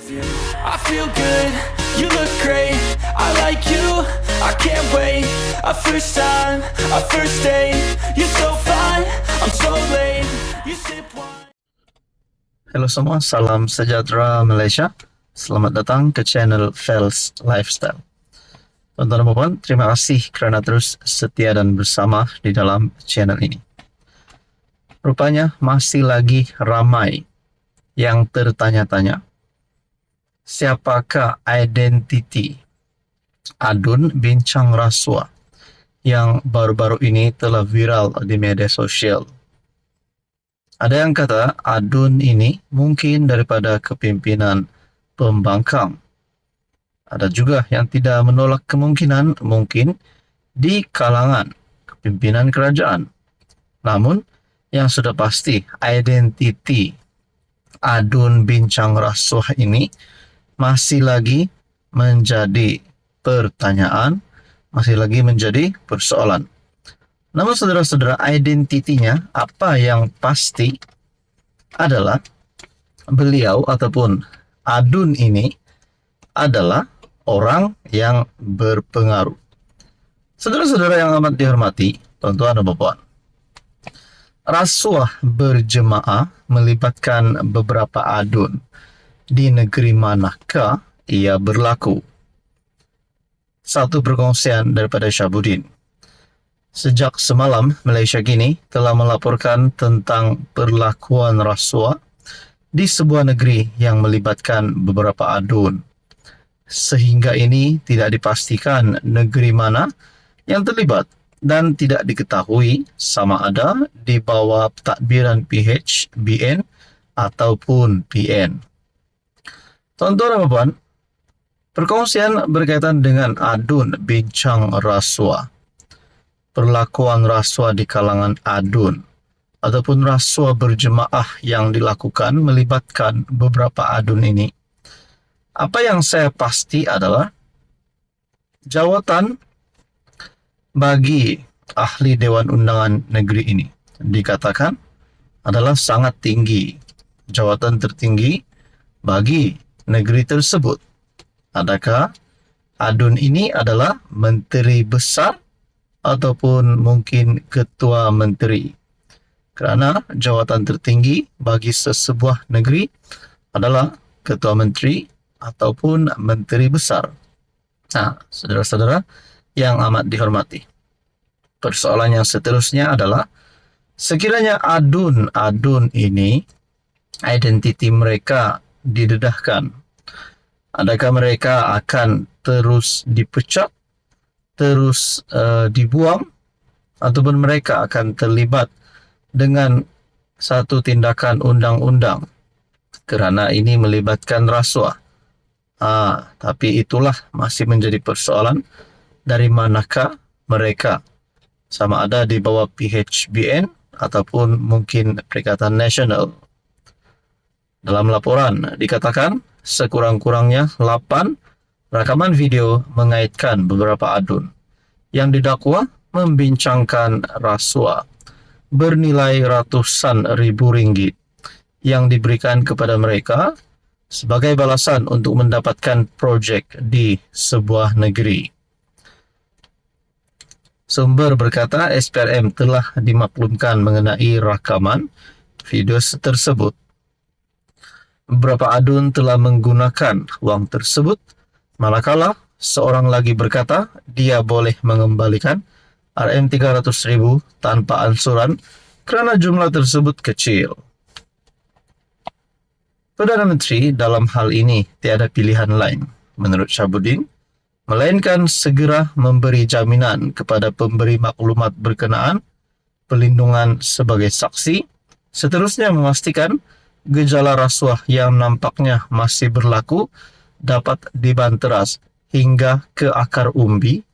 I feel good, you look great, I like you, I can't wait. A first time, a first date, you're so fine, I'm so late. You sip wine. Halo semua, salam sejahtera Malaysia. Selamat datang ke channel Fels Lifestyle. Tuan-tuan dan puan, terima kasih kerana terus setia dan bersama di dalam channel ini. Rupanya masih lagi ramai yang tertanya-tanya, siapakah identiti adun bincang rasuah yang baru-baru ini telah viral di media sosial. Ada yang kata adun ini mungkin daripada kepimpinan pembangkang. Ada juga yang tidak menolak kemungkinan mungkin di kalangan kepimpinan kerajaan. Namun, yang sudah pasti identiti adun bincang rasuah ini masih lagi menjadi pertanyaan, masih lagi menjadi persoalan. Namun saudara-saudara, identitinya apa yang pasti adalah beliau ataupun adun ini adalah orang yang berpengaruh. Saudara-saudara yang amat dihormati, tuan-tuan dan puan, rasuah berjemaah melibatkan beberapa adun. Di negeri manakah ia berlaku? Satu perkongsian daripada Syabuddin. Sejak semalam, Malaysia kini telah melaporkan tentang perlakuan rasuah di sebuah negeri yang melibatkan beberapa adun. Sehingga ini tidak dipastikan negeri mana yang terlibat dan tidak diketahui sama ada di bawah pentadbiran PHBN ataupun PN. Tuan-tuan dan puan, perkongsian berkaitan dengan adun bincang rasuah. Perlakuan rasuah di kalangan adun ataupun rasuah berjemaah yang dilakukan melibatkan beberapa adun ini. Apa yang saya pasti adalah jawatan bagi ahli Dewan Undangan Negeri ini dikatakan adalah sangat tinggi. Jawatan tertinggi bagi negeri tersebut. Adakah adun ini adalah menteri besar ataupun mungkin ketua menteri? Kerana jawatan tertinggi bagi sesebuah negeri adalah ketua menteri ataupun menteri besar. Nah, saudara-saudara yang amat dihormati, persoalan yang seterusnya adalah sekiranya adun-adun ini identiti mereka didedahkan, adakah mereka akan terus dipecat, terus dibuang, ataupun mereka akan terlibat dengan satu tindakan undang-undang kerana ini melibatkan rasuah? Tapi itulah masih menjadi persoalan, dari manakah mereka, sama ada di bawah PHBN ataupun mungkin Perikatan Nasional. Dalam laporan dikatakan sekurang-kurangnya 8 rakaman video mengaitkan beberapa adun yang didakwa membincangkan rasuah bernilai ratusan ribu ringgit yang diberikan kepada mereka sebagai balasan untuk mendapatkan projek di sebuah negeri. Sumber berkata SPRM telah dimaklumkan mengenai rakaman video tersebut. Beberapa adun telah menggunakan wang tersebut, manakala seorang lagi berkata dia boleh mengembalikan RM300,000 tanpa ansuran kerana jumlah tersebut kecil. Perdana Menteri dalam hal ini tiada pilihan lain, menurut Syabuddin, melainkan segera memberi jaminan kepada pemberi maklumat berkenaan perlindungan sebagai saksi, seterusnya memastikan gejala rasuah yang nampaknya masih berlaku dapat dibanteras hingga ke akar umbi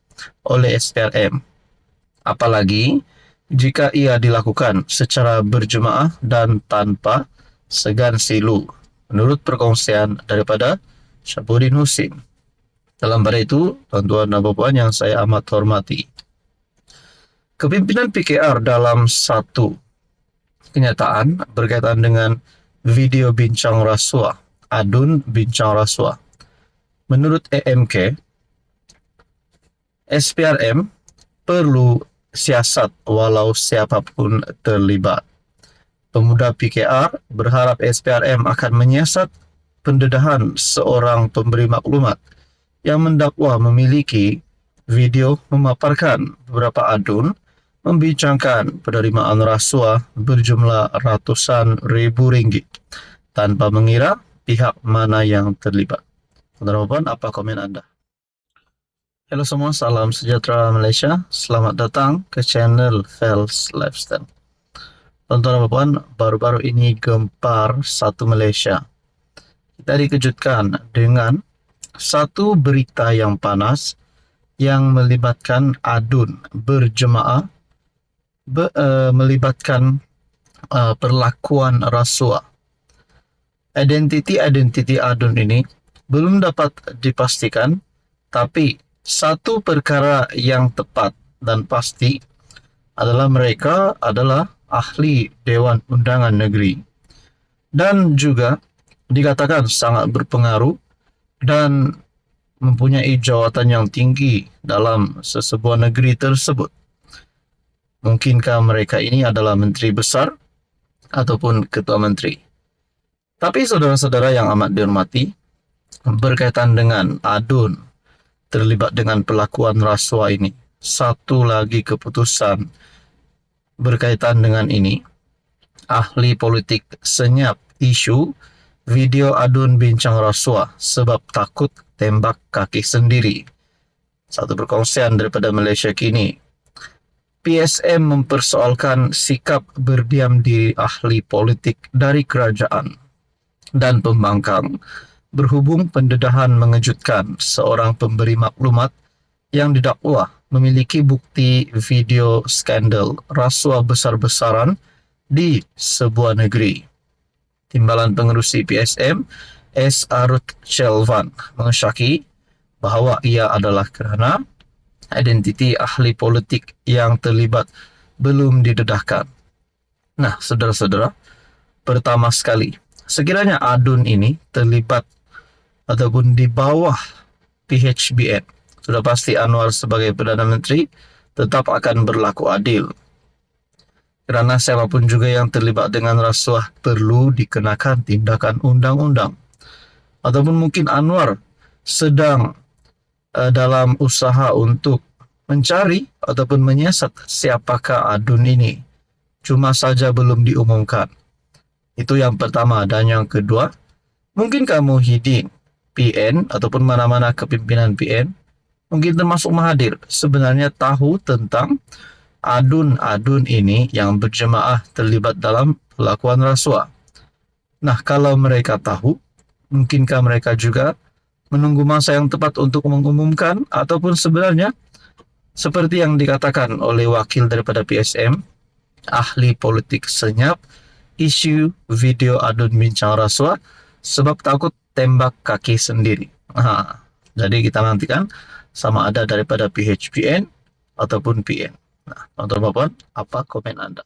oleh SPRM. Apalagi jika ia dilakukan secara berjemaah dan tanpa segan silu, menurut perkongsian daripada Syabuddin Husin. Dalam pada itu, tuan-tuan dan puan yang saya amat hormati, kepimpinan PKR dalam satu kenyataan berkaitan dengan video bincang rasuah adun bincang rasuah. Menurut EMK, SPRM perlu siasat walau siapapun terlibat. Pemuda PKR berharap SPRM akan menyiasat pendedahan seorang pemberi maklumat yang mendakwa memiliki video memaparkan beberapa adun membincangkan penerimaan rasuah berjumlah ratusan ribu ringgit tanpa mengira pihak mana yang terlibat. Tuan-tuan, apa komen anda? Halo semua, salam sejahtera Malaysia. Selamat datang ke channel Fels Lifestyle. Tuan-tuan dan puan, baru-baru ini gempar satu Malaysia. Kita dikejutkan dengan satu berita yang panas yang melibatkan adun berjemaah, melibatkan perlakuan rasuah. Identiti adun ini belum dapat dipastikan, tapi satu perkara yang tepat dan pasti adalah mereka adalah ahli Dewan Undangan Negeri dan juga dikatakan sangat berpengaruh dan mempunyai jawatan yang tinggi dalam sesebuah negeri tersebut. Mungkinkah mereka ini adalah menteri besar ataupun ketua menteri? Tapi saudara-saudara yang amat dihormati, berkaitan dengan adun terlibat dengan pelakuan rasuah ini, satu lagi keputusan berkaitan dengan ini. Ahli politik senyap isu video adun bincang rasuah sebab takut tembak kaki sendiri. Satu perkongsian daripada Malaysia Kini. PSM mempersoalkan sikap berdiam diri ahli politik dari kerajaan dan pembangkang berhubung pendedahan mengejutkan seorang pemberi maklumat yang didakwa memiliki bukti video skandal rasuah besar-besaran di sebuah negeri. Timbalan pengerusi PSM, S. Arut Chelvan, mengesyaki bahawa ia adalah kerana identiti ahli politik yang terlibat belum didedahkan. Nah, saudara-saudara, pertama sekali, sekiranya adun ini terlibat ataupun di bawah PHBN, sudah pasti Anwar sebagai Perdana Menteri tetap akan berlaku adil. Kerana siapapun juga yang terlibat dengan rasuah perlu dikenakan tindakan undang-undang. Ataupun mungkin Anwar sedang dalam usaha untuk mencari ataupun menyiasat siapakah adun ini. Cuma saja belum diumumkan. Itu yang pertama. Dan yang kedua, mungkinkah Muhyiddin, PN ataupun mana-mana kepimpinan PN, mungkin termasuk Mahathir, sebenarnya tahu tentang adun-adun ini yang berjemaah terlibat dalam pelakuan rasuah. Nah, kalau mereka tahu, mungkinkah mereka juga menunggu masa yang tepat untuk mengumumkan, ataupun sebenarnya seperti yang dikatakan oleh wakil daripada PSM, ahli politik senyap isu video adun bincang rasuah sebab takut tembak kaki sendiri. Jadi kita nantikan sama ada daripada PHPN ataupun PN. Nah, tuan-tuan, apa komen anda?